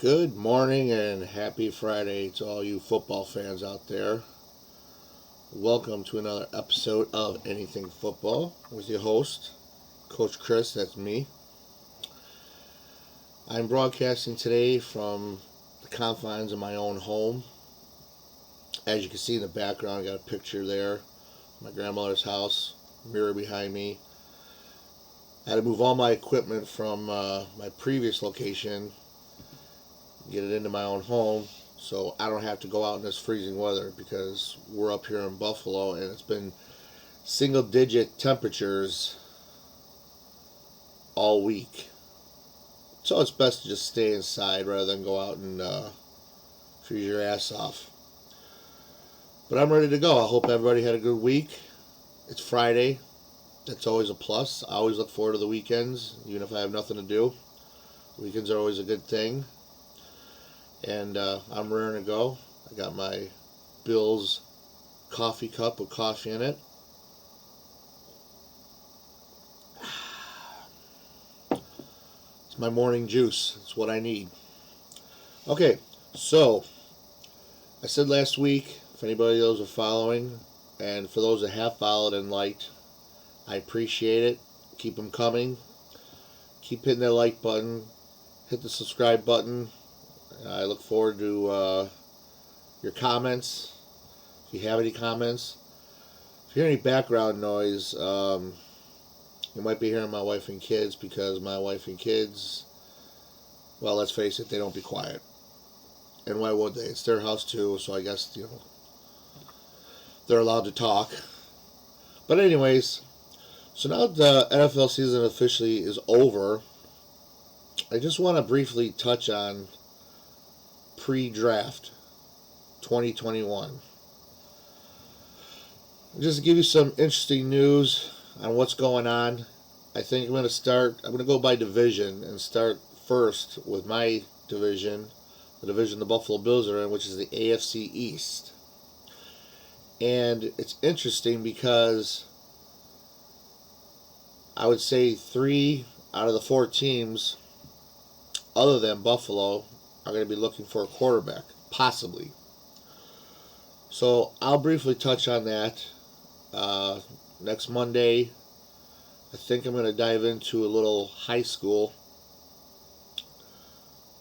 Good morning and happy Friday to all you football fans out there. Welcome to another episode of Anything Football with your host, Coach Chris, that's me. I'm broadcasting today from the confines of my own home. As you can see in the background, I got a picture there. My grandmother's house, mirror behind me. I had to move all my equipment from my previous location, get it into my own home, so I don't have to go out in this freezing weather because we're up here in Buffalo and it's been single digit temperatures all week. So it's best to just stay inside rather than go out and freeze your ass off. But I'm ready to go. I hope everybody had a good week. It's Friday. That's always a plus. I always look forward to the weekends, even if I have nothing to do. Weekends are always a good thing. And I'm raring to go. I got my Bill's coffee cup with coffee in it. It's my morning juice. It's what I need. Okay, so I said last week, if anybody of those are following, and for those that have followed and liked, I appreciate it. Keep them coming. Keep hitting that like button. Hit the subscribe button. I look forward to your comments. If you have any comments. If you hear any background noise, you might be hearing my wife and kids because my wife and kids, well, let's face it, they don't be quiet. And why would they? It's their house too, so I guess, they're allowed to talk. But anyways, so now the NFL season officially is over. I just want to briefly touch on pre-draft 2021. Just to give you some interesting news on what's going on. I think I'm going to go by division and start first with my division, the division the Buffalo Bills are in, which is the AFC EAST. And it's interesting because I would say 3 out of the 4 teams, other than Buffalo, are going to be looking for a quarterback, possibly. So I'll briefly touch on that. Next Monday, I think I'm going to dive into a little high school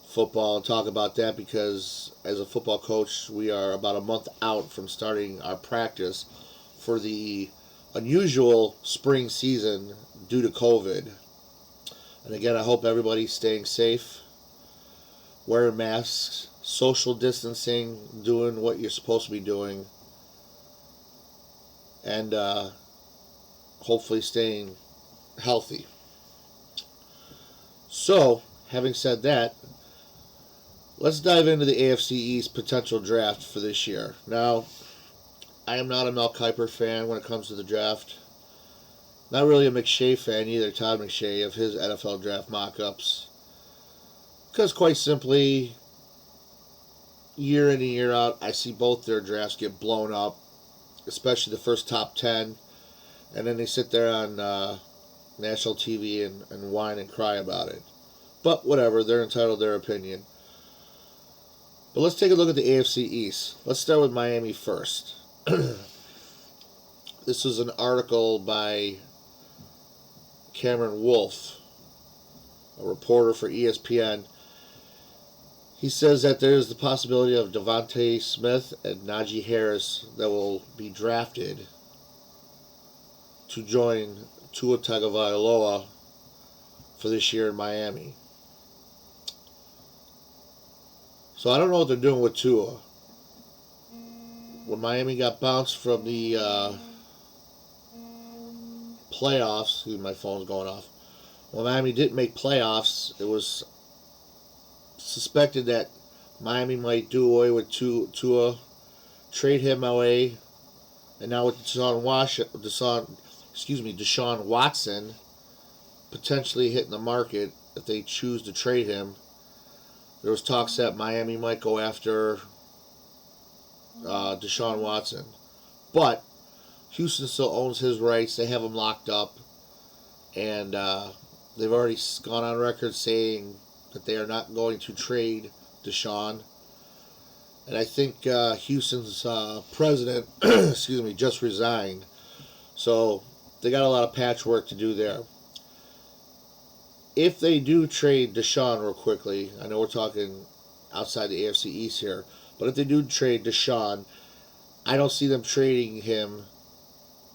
football and talk about that because as a football coach, we are about a month out from starting our practice for the unusual spring season due to COVID. And again, I hope everybody's staying safe, wearing masks, social distancing, doing what you're supposed to be doing, and hopefully staying healthy. So, having said that, let's dive into the AFC East potential draft for this year. Now, I am not a Mel Kiper fan when it comes to the draft. Not really a McShay fan either, Todd McShay, of his NFL draft mock-ups. Because quite simply, year in and year out, I see both their drafts get blown up, especially the first top 10. And then they sit there on national TV and whine and cry about it. But whatever, they're entitled to their opinion. But let's take a look at the AFC East. Let's start with Miami first. This was an article by Cameron Wolfe, a reporter for ESPN. He says that there is the possibility of Devontae Smith and Najee Harris that will be drafted to join Tua Tagovailoa for this year in Miami. So I don't know what they're doing with Tua. When Miami got bounced from the playoffs, my phone's going off. When Miami didn't make playoffs, it was suspected that Miami might do away with Tua, trade him away, and now with Deshaun Watson potentially hitting the market if they choose to trade him. There was talks that Miami might go after Deshaun Watson, but Houston still owns his rights. They have him locked up, and they've already gone on record saying that they are not going to trade Deshaun. And I think Houston's president, excuse me, just resigned. So they got a lot of patchwork to do there. If they do trade Deshaun real quickly, I know we're talking outside the AFC East here, but if they do trade Deshaun, I don't see them trading him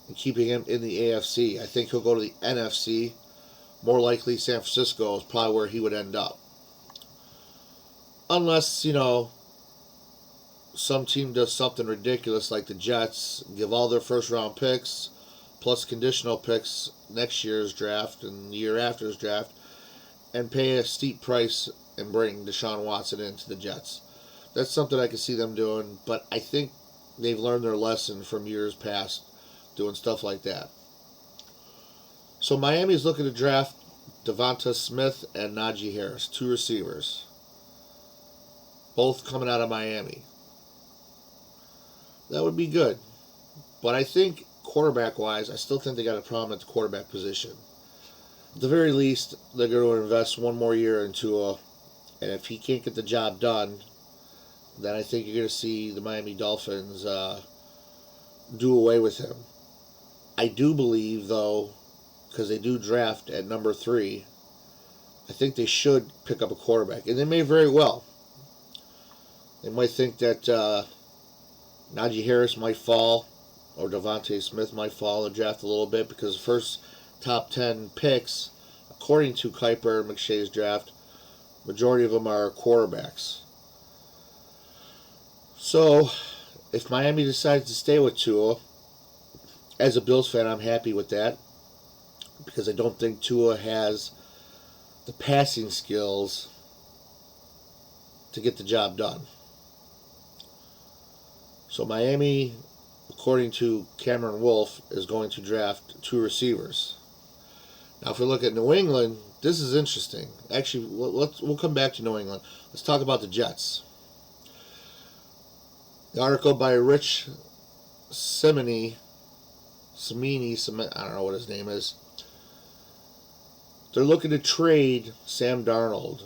and keeping him in the AFC. I think he'll go to the NFC. More likely, San Francisco is probably where he would end up. Unless, some team does something ridiculous like the Jets, give all their first round picks plus conditional picks next year's draft and the year after's draft and pay a steep price and bring Deshaun Watson into the Jets. That's something I can see them doing, but I think they've learned their lesson from years past doing stuff like that. So Miami's looking to draft Devonta Smith and Najee Harris, 2 receivers, both coming out of Miami. That would be good. But I think quarterback-wise, I still think they got a problem at the quarterback position. At the very least, they're going to invest one more year in Tua, and if he can't get the job done, then I think you're going to see the Miami Dolphins do away with him. I do believe, though, because they do draft at number 3, I think they should pick up a quarterback, and they may very well. They might think that Najee Harris might fall, or Devonta Smith might fall in the draft a little bit, because the first top 10 picks, according to Kuiper and McShay's draft, majority of them are quarterbacks. So, if Miami decides to stay with Tua, as a Bills fan, I'm happy with that, because I don't think Tua has the passing skills to get the job done. So Miami, according to Cameron Wolfe, is going to draft 2 receivers. Now, if we look at New England, this is interesting. Actually, we'll come back to New England. Let's talk about the Jets. The article by Rich Cimini, I don't know what his name is. They're looking to trade Sam Darnold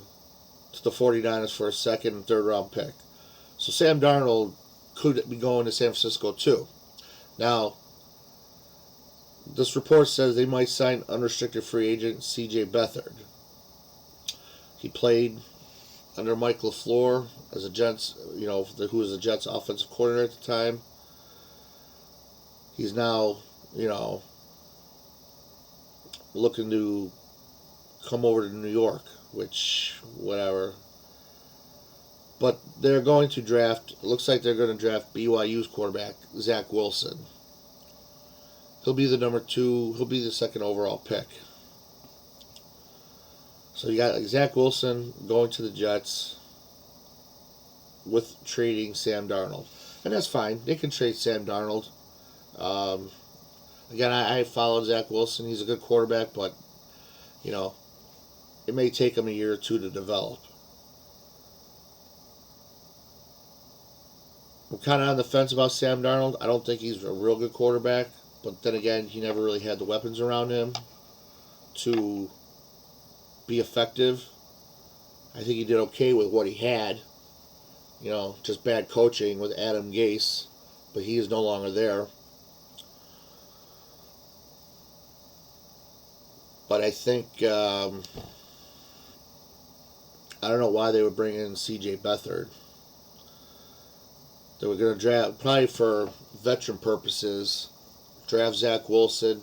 to the 49ers for a second and third round pick. So Sam Darnold could be going to San Francisco too. Now, this report says they might sign unrestricted free agent C.J. Beathard. He played under Mike LaFleur as a Jets, who was the Jets offensive coordinator at the time. He's now, looking to come over to New York, which, whatever. But they're going to draft, it looks like they're going to draft BYU's quarterback, Zach Wilson. He'll be the number 2, he'll be the second overall pick. So you got Zach Wilson going to the Jets with trading Sam Darnold. And that's fine. They can trade Sam Darnold. Again, I followed Zach Wilson. He's a good quarterback, but, it may take him a year or 2 to develop. I'm kind of on the fence about Sam Darnold. I don't think he's a real good quarterback, but then again, he never really had the weapons around him to be effective. I think he did okay with what he had. Just bad coaching with Adam Gase, but he is no longer there. But I think, I don't know why they would bring in C.J. Beathard. They were going to draft, probably for veteran purposes, draft Zach Wilson,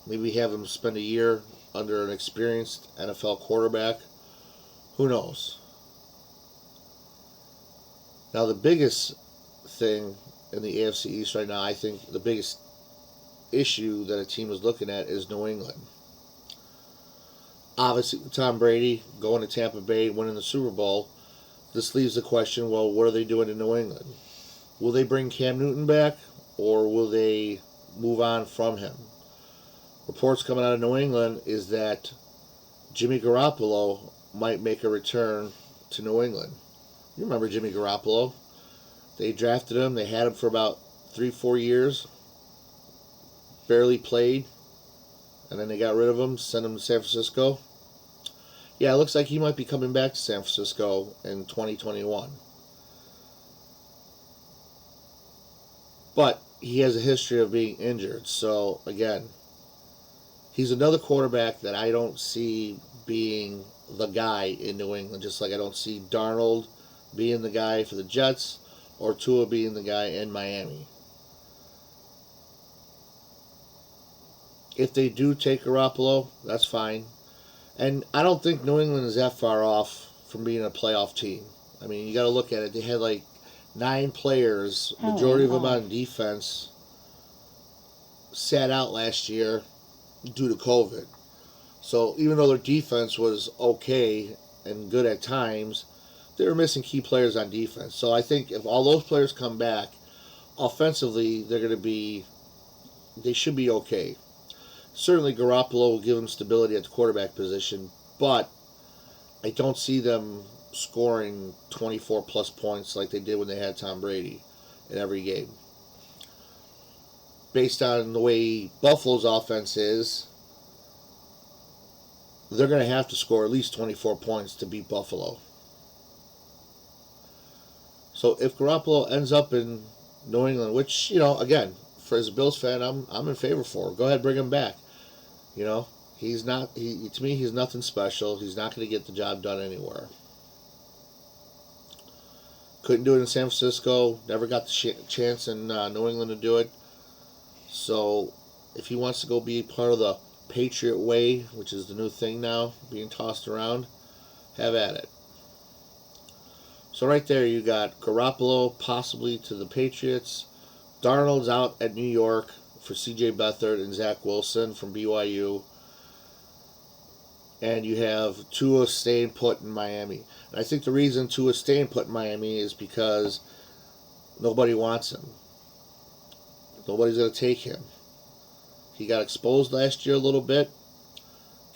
maybe have him spend a year under an experienced NFL quarterback. Who knows? Now, the biggest thing in the AFC East right now, I think the biggest issue that a team is looking at is New England. Obviously, Tom Brady going to Tampa Bay, winning the Super Bowl, this leaves the question, well, what are they doing in New England? Will they bring Cam Newton back, or will they move on from him? Reports coming out of New England is that Jimmy Garoppolo might make a return to New England. You remember Jimmy Garoppolo? They drafted him. They had him for about 3-4 years. Barely played. And then they got rid of him, sent him to San Francisco. Yeah, it looks like he might be coming back to San Francisco in 2021. But he has a history of being injured. So, again, he's another quarterback that I don't see being the guy in New England, just like I don't see Darnold being the guy for the Jets or Tua being the guy in Miami. If they do take Garoppolo, that's fine. And I don't think New England is that far off from being a playoff team. I mean, you got to look at it. They had like 9 players, majority of them on defense, sat out last year due to COVID. So even though their defense was okay and good at times, they were missing key players on defense. So I think if all those players come back, offensively, they should be okay. Certainly Garoppolo will give them stability at the quarterback position, but I don't see them scoring 24 plus points like they did when they had Tom Brady in every game. Based on the way Buffalo's offense is, they're going to have to score at least 24 points to beat Buffalo. So if Garoppolo ends up in New England, which, again, for as a Bills fan, I'm in favor for. Go ahead, bring him back. He's not. To me, he's nothing special. He's not going to get the job done anywhere. Couldn't do it in San Francisco. Never got the chance in New England to do it. So if he wants to go be part of the Patriot way, which is the new thing now, being tossed around, have at it. So right there you got Garoppolo possibly to the Patriots. Darnold's out at New York for C.J. Beathard and Zach Wilson from BYU. And you have Tua staying put in Miami. And I think the reason Tua's staying put in Miami is because nobody wants him. Nobody's going to take him. He got exposed last year a little bit.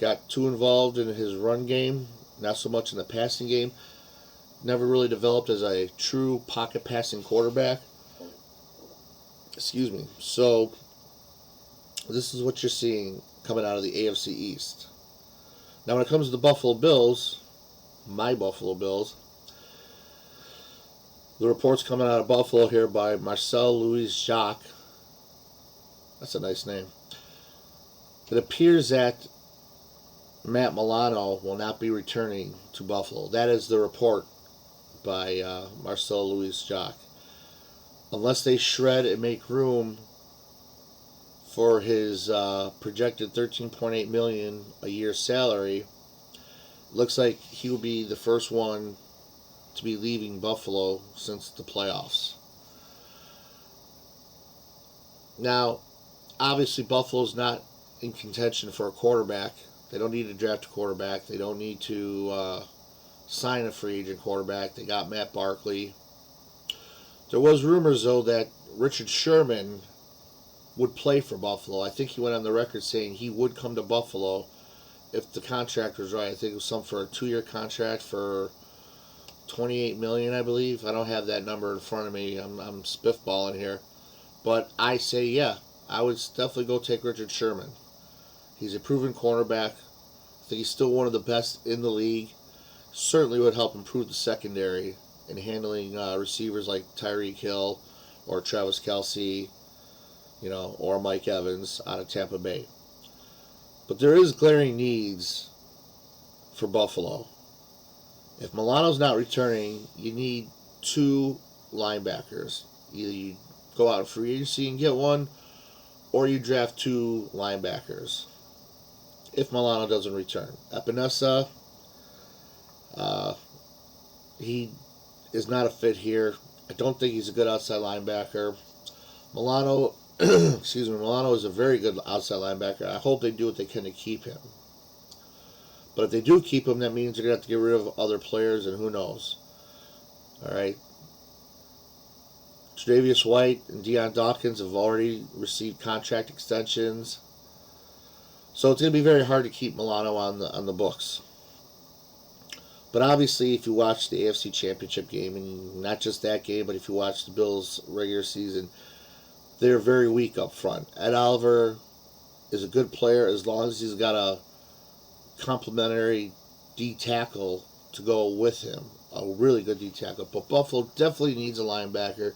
Got too involved in his run game, not so much in the passing game. Never really developed as a true pocket passing quarterback. Excuse me. So, this is what you're seeing coming out of the AFC East. Now, when it comes to the Buffalo Bills, my Buffalo Bills, the reports coming out of Buffalo here by Marcel Louis-Jacques. That's a nice name. It appears that Matt Milano will not be returning to Buffalo. That is the report by Marcel Louis-Jacques. Unless they shred and make room for his projected $13.8 million a year salary, looks like he will be the first one to be leaving Buffalo since the playoffs. Now, obviously Buffalo's not in contention for a quarterback. They don't need to draft a quarterback. They don't need to sign a free agent quarterback. They got Matt Barkley. There was rumors, though, that Richard Sherman would play for Buffalo. I think he went on the record saying he would come to Buffalo if the contract was right. I think it was something for a 2-year contract for $28 million, I believe. I don't have that number in front of me. I'm spiffballing here. But I say, yeah, I would definitely go take Richard Sherman. He's a proven cornerback. I think he's still one of the best in the league. Certainly would help improve the secondary in handling receivers like Tyreek Hill or Travis Kelce, or Mike Evans out of Tampa Bay. But there is glaring needs for Buffalo. If Milano's not returning, you need 2 linebackers. Either you go out in free agency and get one, or you draft 2 linebackers if Milano doesn't return. Epinesa, he is not a fit here. I don't think he's a good outside linebacker. Milano, Milano is a very good outside linebacker. I hope they do what they can to keep him. But if they do keep him, that means they're going to have to get rid of other players, and who knows. All right. Tre'Davious White and Deion Dawkins have already received contract extensions. So it's going to be very hard to keep Milano on the books. But obviously, if you watch the AFC Championship game, and not just that game, but if you watch the Bills' regular season, they're very weak up front. Ed Oliver is a good player as long as he's got a complementary D tackle to go with him, a really good D tackle. But Buffalo definitely needs a linebacker.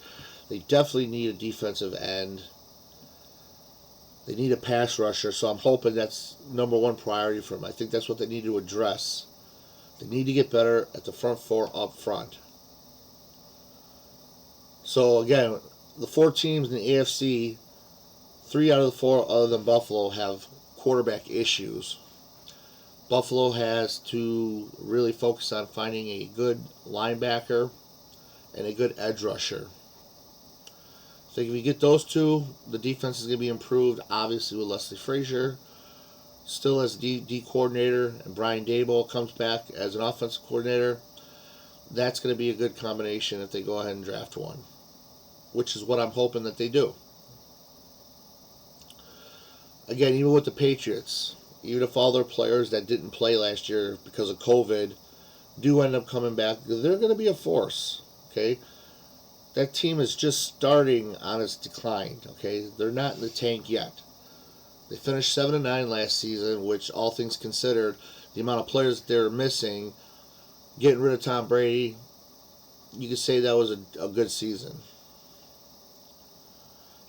They definitely need a defensive end. They need a pass rusher, so I'm hoping that's number one priority for them. I think that's what they need to address. They need to get better at the front four up front. So again, the four teams in the AFC, 3 out of the 4 other than Buffalo have quarterback issues. Buffalo has to really focus on finding a good linebacker and a good edge rusher. So if you get those two, the defense is going to be improved, obviously with Leslie Frazier still as D coordinator, and Brian Daboll comes back as an offensive coordinator. That's going to be a good combination if they go ahead and draft one, which is what I'm hoping that they do. Again, even with the Patriots, even if all their players that didn't play last year because of COVID do end up coming back, they're going to be a force, okay? That team is just starting on its decline, okay? They're not in the tank yet. They finished 7-9 last season, which, all things considered, the amount of players that they're missing, getting rid of Tom Brady, you could say that was a good season.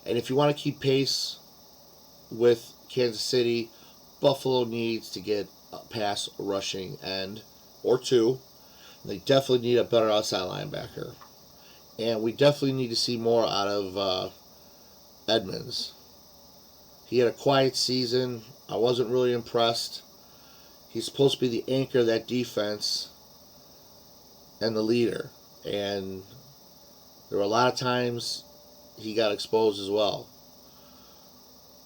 And if you want to keep pace with Kansas City, Buffalo needs to get a pass rushing end or two. They definitely need a better outside linebacker. And we definitely need to see more out of Edmonds. He had a quiet season. I wasn't really impressed. He's supposed to be the anchor of that defense and the leader. And there were a lot of times he got exposed as well.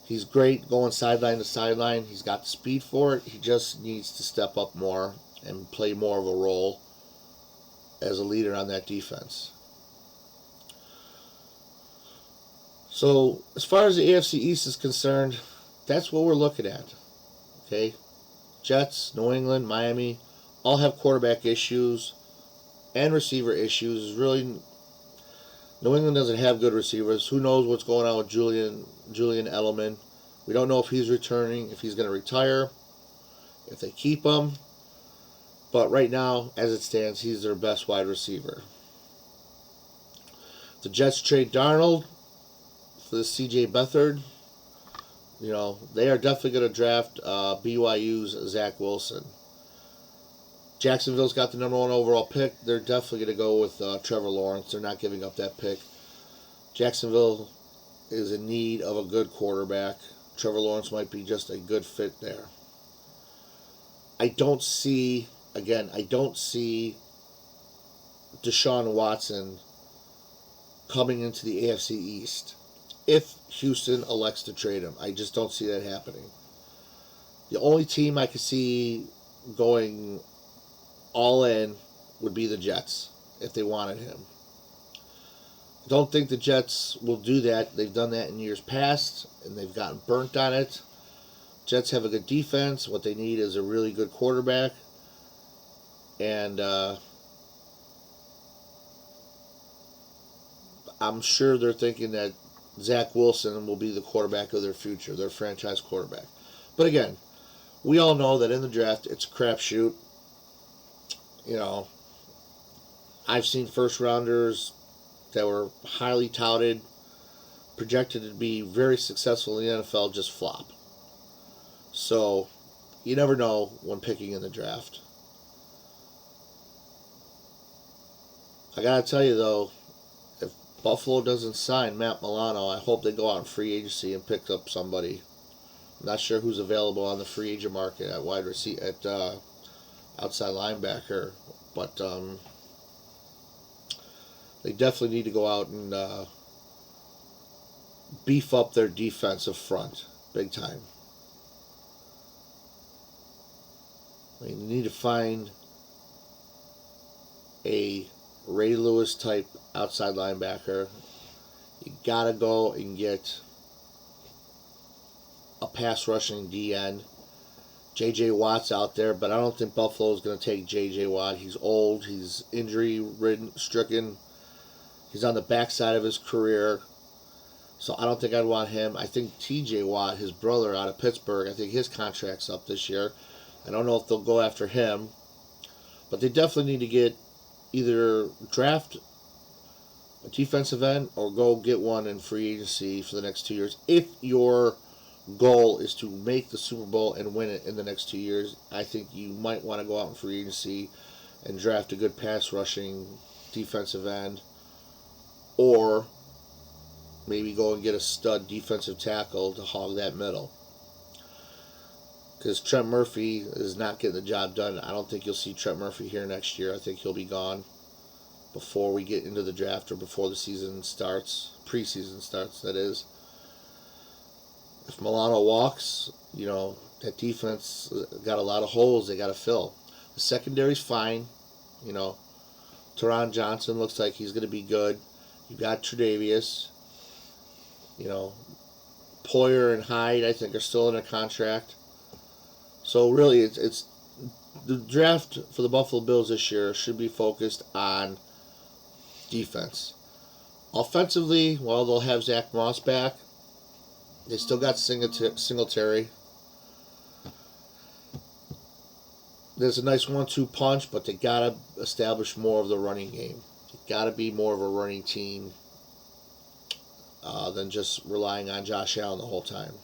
He's great going sideline to sideline. He's got the speed for it. He just needs to step up more and play more of a role as a leader on that defense. So, as far as the AFC East is concerned, that's what we're looking at. Okay? Jets, New England, Miami, all have quarterback issues and receiver issues. Really, New England doesn't have good receivers. Who knows what's going on with Julian Edelman? We don't know if he's returning, if he's going to retire, if they keep him. But right now, as it stands, he's their best wide receiver. The Jets trade Darnold for the C.J. Beathard. You know, they are definitely going to draft BYU's Zach Wilson. Jacksonville's got the number 1 overall pick. They're definitely going to go with Trevor Lawrence. They're not giving up that pick. Jacksonville is in need of a good quarterback. Trevor Lawrence might be just a good fit there. I don't see Deshaun Watson coming into the AFC East if Houston elects to trade him. I just don't see that happening. The only team I could see going all in would be the Jets if they wanted him. I don't think the Jets will do that. They've done that in years past, and they've gotten burnt on it. Jets have a good defense. What they need is a really good quarterback. And I'm sure they're thinking that Zach Wilson will be the quarterback of their future, their franchise quarterback. But again, we all know that in the draft, it's a crapshoot. You know, I've seen first-rounders that were highly touted, projected to be very successful in the NFL, just flop. So, you never know when picking in the draft. I gotta tell you, though, if Buffalo doesn't sign Matt Milano, I hope they go out in free agency and pick up somebody. I'm not sure who's available on the free agent market at wide receiver, at outside linebacker, but they definitely need to go out and beef up their defensive front big time. I mean, they need to find a Ray Lewis type outside linebacker. You gotta go and get a pass rushing DN. J.J. Watt's out there, but I don't think Buffalo's going to take J.J. Watt. He's old. He's injury-stricken. He's on the backside of his career. So I don't think I'd want him. I think T.J. Watt, his brother out of Pittsburgh, I think his contract's up this year. I don't know if they'll go after him. But they definitely need to get either draft a defensive end or go get one in free agency for the next 2 years. If your goal is to make the Super Bowl and win it in the next 2 years, I think you might want to go out in free agency and draft a good pass rushing defensive end, or maybe go and get a stud defensive tackle to hog that middle. Because Trent Murphy is not getting the job done. I don't think you'll see Trent Murphy here next year. I think he'll be gone before we get into the draft or before the season starts, preseason starts, that is. If Milano walks, that defense got a lot of holes they got to fill. The secondary's fine. Teron Johnson looks like he's going to be good. You got Tre'Davious. Poyer and Hyde, I think, are still in a contract. So really, it's the draft for the Buffalo Bills this year should be focused on defense. Offensively, well, they'll have Zach Moss back. They still got Singletary. There's a nice 1-2 punch, but they got to establish more of the running game. They got to be more of a running team than just relying on Josh Allen the whole time.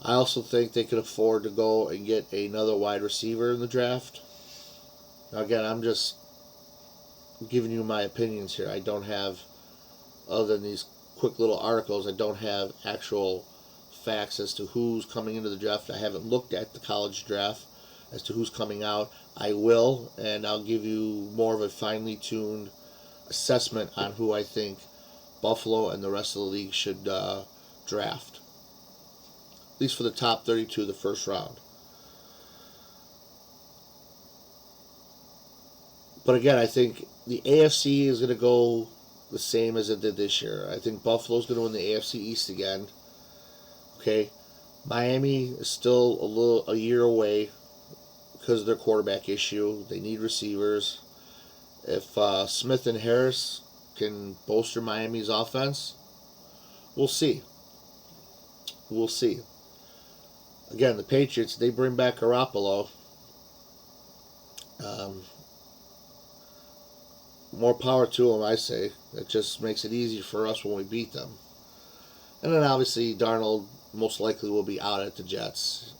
I also think they could afford to go and get another wide receiver in the draft. Now, again, I'm just giving you my opinions here. I don't have, other than these quick little articles, I don't have actual facts as to who's coming into the draft. I haven't looked at the college draft as to who's coming out. I will, and I'll give you more of a finely tuned assessment on who I think Buffalo and the rest of the league should draft. At least for the top 32 of the first round. But again, I think the AFC is going to go the same as it did this year. I think Buffalo's going to win the AFC East again. Okay, Miami is still a year away because of their quarterback issue. They need receivers. If Smith and Harris can bolster Miami's offense, we'll see. We'll see. Again, the Patriots, they bring back Garoppolo. More power to them, I say. It just makes it easier for us when we beat them. And then obviously Darnold most likely will be out at the Jets.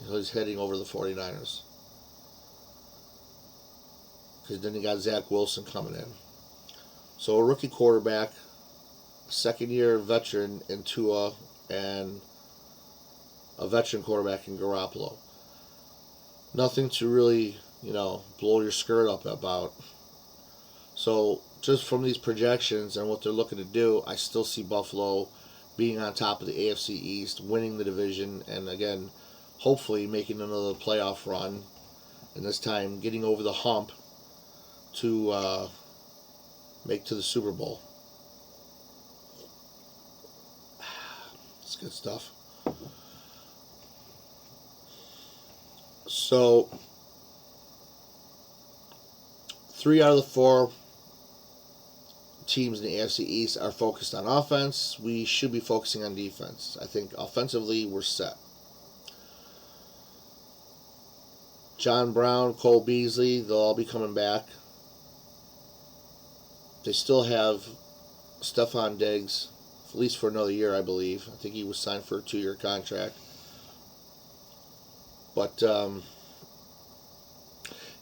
He's heading over to the 49ers. Because then you got Zach Wilson coming in. So a rookie quarterback, second-year veteran in Tua, and a veteran quarterback in Garoppolo. Nothing to really, blow your skirt up about. So just from these projections and what they're looking to do, I still see Buffalo being on top of the AFC East, winning the division, and again, hopefully making another playoff run, and this time getting over the hump to make to the Super Bowl. It's good stuff. So, 3 out of the 4 teams in the AFC East are focused on offense. We should be focusing on defense. I think offensively we're set. John Brown, Cole Beasley, they'll all be coming back. They still have Stephon Diggs, at least for another year, I believe. I think he was signed for a 2-year contract. But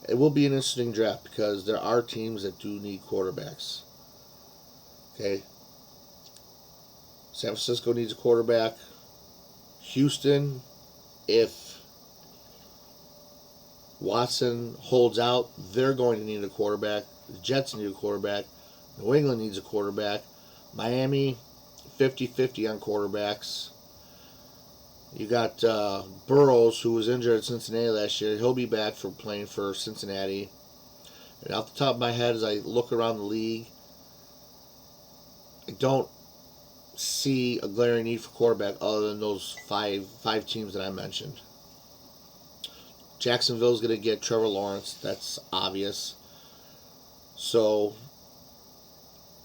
it will be an interesting draft because there are teams that do need quarterbacks. Okay. San Francisco needs a quarterback. Houston, if Watson holds out, they're going to need a quarterback. The Jets need a quarterback. New England needs a quarterback. Miami, 50-50 on quarterbacks. You got Burrows, who was injured at Cincinnati last year. He'll be back for playing for Cincinnati. And off the top of my head, as I look around the league, I don't see a glaring need for quarterback other than those five teams that I mentioned. Jacksonville's going to get Trevor Lawrence. That's obvious. So,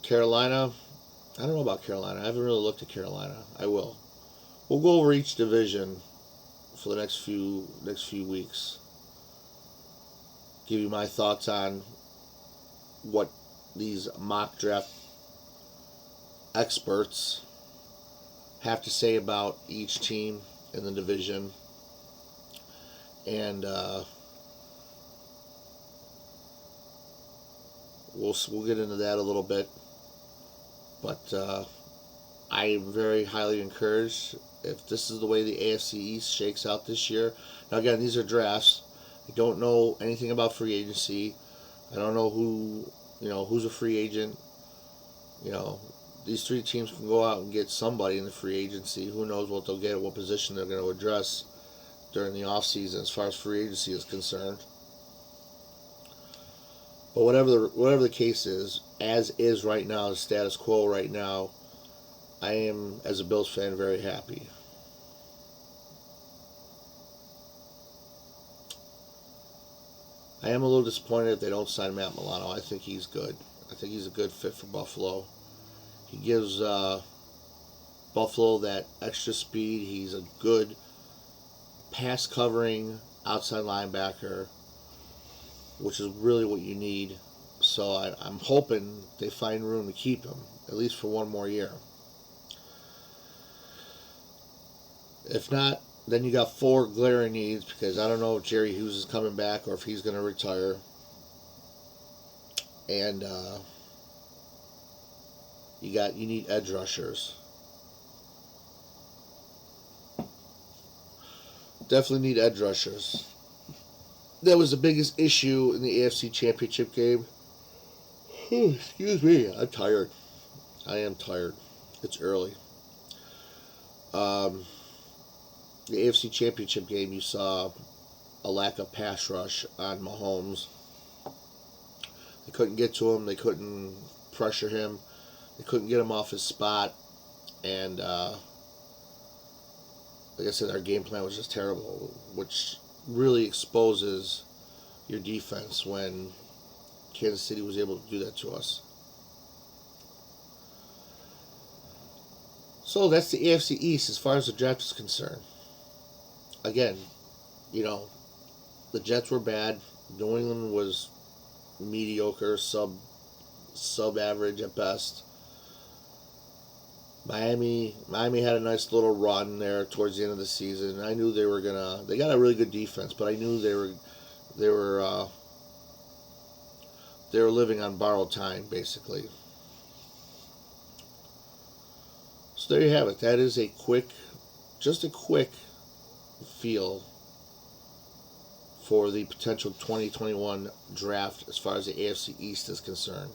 Carolina, I don't know about Carolina. I haven't really looked at Carolina. I will. We'll go over each division for the next few weeks. give you my thoughts on what these mock draft experts have to say about each team in the division. And we'll get into that a little bit. But I am very highly encouraged if this is the way the AFC East shakes out this year. Now, again, these are drafts. I don't know anything about free agency. I don't know who's a free agent. These three teams can go out and get somebody in the free agency. Who knows what they'll get, what position they're going to address during the offseason as far as free agency is concerned. But whatever the case is, as is right now, the status quo right now, I am, as a Bills fan, very happy. I am a little disappointed if they don't sign Matt Milano. I think he's good. I think he's a good fit for Buffalo. He gives Buffalo that extra speed. He's a good pass covering outside linebacker, which is really what you need. So I'm hoping they find room to keep him, at least for one more year. If not, then you got four glaring needs, because I don't know if Jerry Hughes is coming back or if he's going to retire. And you need edge rushers. Definitely need edge rushers. That was the biggest issue in the AFC Championship game. Excuse me, I'm tired. I am tired. It's early. The AFC Championship game, you saw a lack of pass rush on Mahomes. They couldn't get to him. They couldn't pressure him. They couldn't get him off his spot. And like I said, our game plan was just terrible, which really exposes your defense when Kansas City was able to do that to us. So that's the AFC East as far as the draft is concerned. Again, the Jets were bad. New England was mediocre, sub-average at best. Miami had a nice little run there towards the end of the season. I knew they got a really good defense, but I knew they were living on borrowed time, basically. So there you have it. That is just a quick feel for the potential 2021 draft as far as the AFC East is concerned.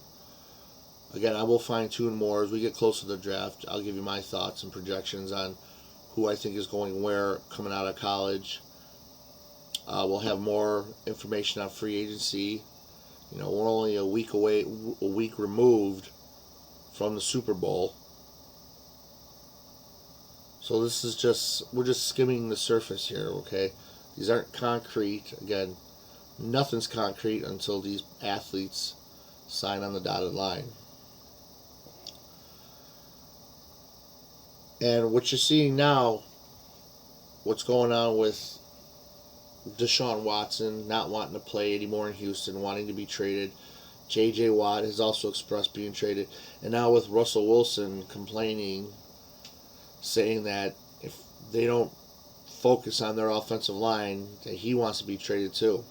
Again, I will fine-tune more as we get closer to the draft. I'll give you my thoughts and projections on who I think is going where coming out of college. We'll have more information on free agency. We're only a week removed from the Super Bowl. So we're just skimming the surface here, okay? These aren't concrete. Again, nothing's concrete until these athletes sign on the dotted line. And what you're seeing now, what's going on with Deshaun Watson not wanting to play anymore in Houston, wanting to be traded. J.J. Watt has also expressed being traded. And now with Russell Wilson complaining, saying that if they don't focus on their offensive line, that he wants to be traded too.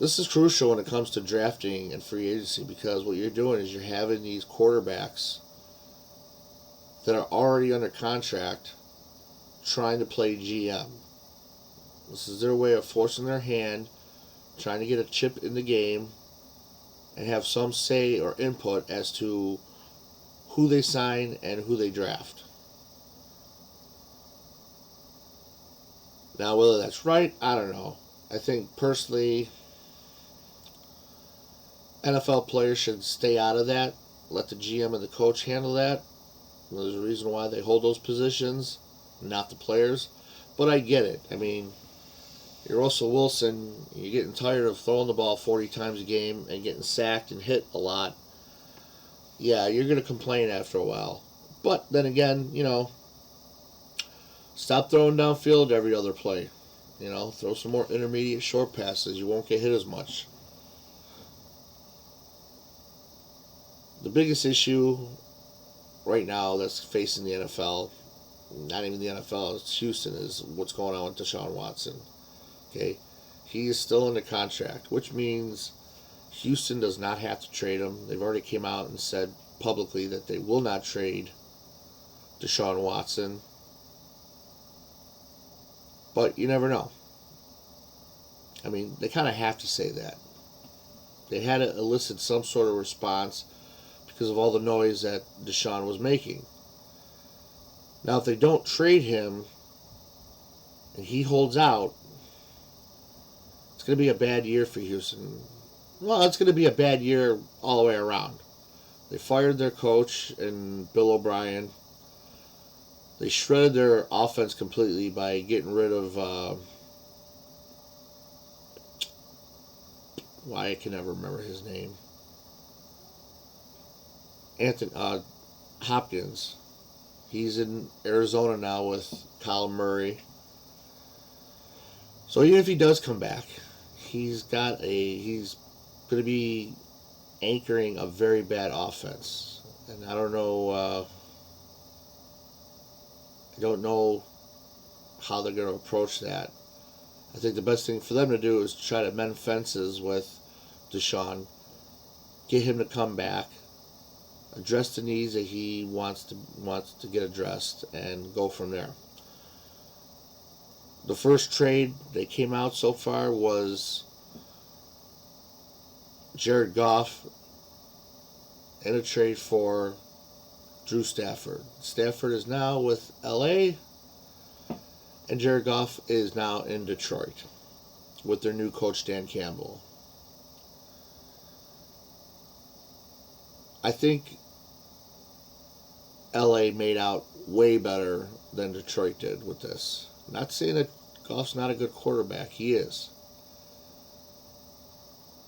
This is crucial when it comes to drafting and free agency, because what you're doing is you're having these quarterbacks that are already under contract trying to play GM. This is their way of forcing their hand, trying to get a chip in the game, and have some say or input as to who they sign and who they draft. Now, whether that's right, I don't know. I think, personally, NFL players should stay out of that. Let the GM and the coach handle that. There's a reason why they hold those positions, not the players. But I get it. I mean, you're Russell Wilson, you're getting tired of throwing the ball 40 times a game and getting sacked and hit a lot. Yeah, you're going to complain after a while. But then again, stop throwing downfield every other play. Throw some more intermediate short passes. You won't get hit as much. The biggest issue right now that's facing the NFL, not even the NFL, it's Houston, is what's going on with Deshaun Watson. Okay? He is still under contract, which means Houston does not have to trade him. They've already came out and said publicly that they will not trade Deshaun Watson. But you never know. I mean, they kind of have to say that. They had to elicit some sort of response because of all the noise that Deshaun was making. Now, if they don't trade him and he holds out, it's going to be a bad year for Houston. Well, it's going to be a bad year all the way around. They fired their coach and Bill O'Brien. They shredded their offense completely by getting rid of why I can never remember his name. Anthony Hopkins. He's in Arizona now with Kyler Murray. So even if he does come back, he's going to be anchoring a very bad offense. And I don't know how they're going to approach that. I think the best thing for them to do is try to mend fences with Deshaun, get him to come back, address the needs that he wants to get addressed, and go from there. The first trade that came out so far was Jared Goff in a trade for Drew Stafford. Stafford is now with LA, and Jared Goff is now in Detroit with their new coach, Dan Campbell. I think LA made out way better than Detroit did with this. Not saying that Goff's not a good quarterback. He is.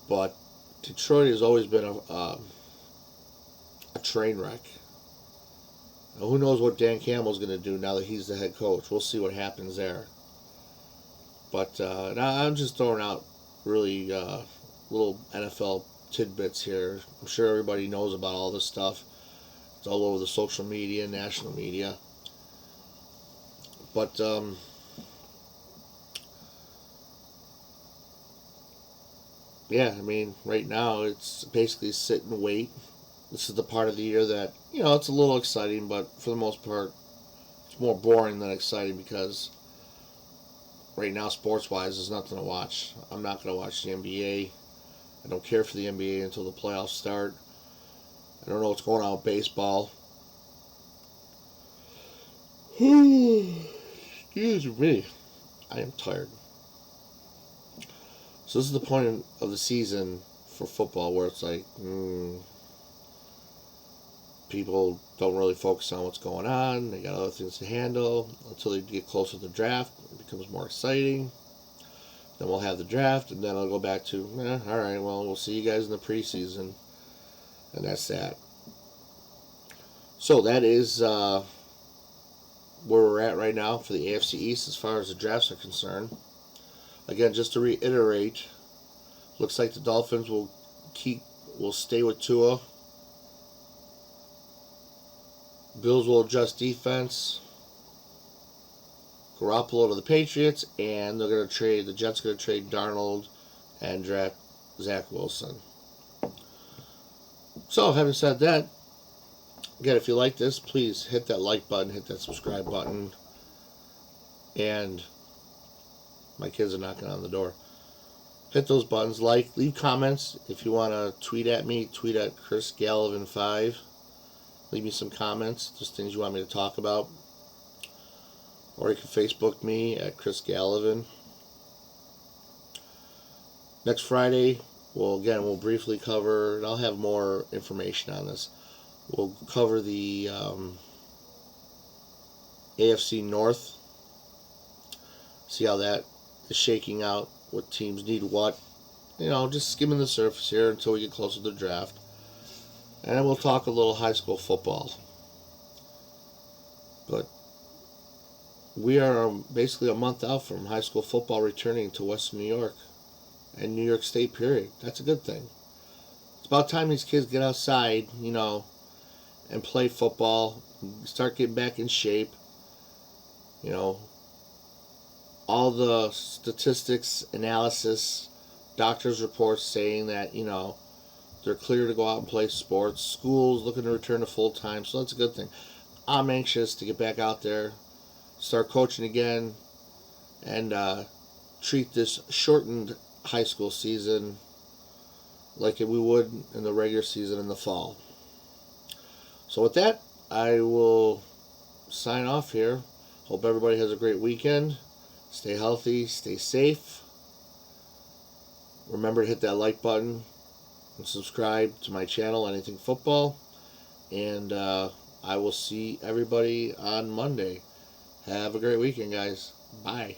But Detroit has always been a train wreck. Now, who knows what Dan Campbell's going to do now that he's the head coach. We'll see what happens there. But now I'm just throwing out really little NFL tidbits here. I'm sure everybody knows about all this stuff. It's all over the social media, national media. But yeah, I mean, right now it's basically sit and wait. This is the part of the year that, it's a little exciting, but for the most part, it's more boring than exciting because right now, sports-wise, there's nothing to watch. I'm not going to watch the NBA. I don't care for the NBA until the playoffs start. I don't know what's going on with baseball. Excuse me. I am tired. So this is the point of the season for football where it's like, people don't really focus on what's going on. They got other things to handle until they get closer to the draft. It becomes more exciting. Then we'll have the draft, and then I'll go back to, all right, well, we'll see you guys in the preseason. And that's that. So that is where we're at right now for the AFC East as far as the drafts are concerned. Again, just to reiterate, looks like the Dolphins will stay with Tua. Bills will adjust defense. Garoppolo to the Patriots, and the Jets are going to trade Darnold and draft Zach Wilson. So, having said that, again, if you like this, please hit that like button, hit that subscribe button, and my kids are knocking on the door. Hit those buttons, leave comments. If you want to tweet at me, tweet at Chris Gallivan 5. Leave me some comments, just things you want me to talk about. Or you can Facebook me at Chris Gallivan. Next Friday, we'll briefly cover, and I'll have more information on this. We'll cover the AFC North. See how that is shaking out, what teams need what. Just skimming the surface here until we get closer to the draft. And then we'll talk a little high school football. But we are basically a month out from high school football returning to Western New York and New York State, period. That's a good thing. It's about time these kids get outside, and play football, start getting back in shape. You know, all the statistics, analysis, doctors' reports saying that, they're clear to go out and play sports. Schools looking to return to full time, so that's a good thing. I'm anxious to get back out there, start coaching again, and treat this shortened high school season like we would in the regular season in the fall. So with that, I will sign off here. Hope everybody has a great weekend. Stay healthy, stay safe. Remember to hit that like button and subscribe to my channel, Anything Football. And I will see everybody on Monday. Have a great weekend, guys. Bye.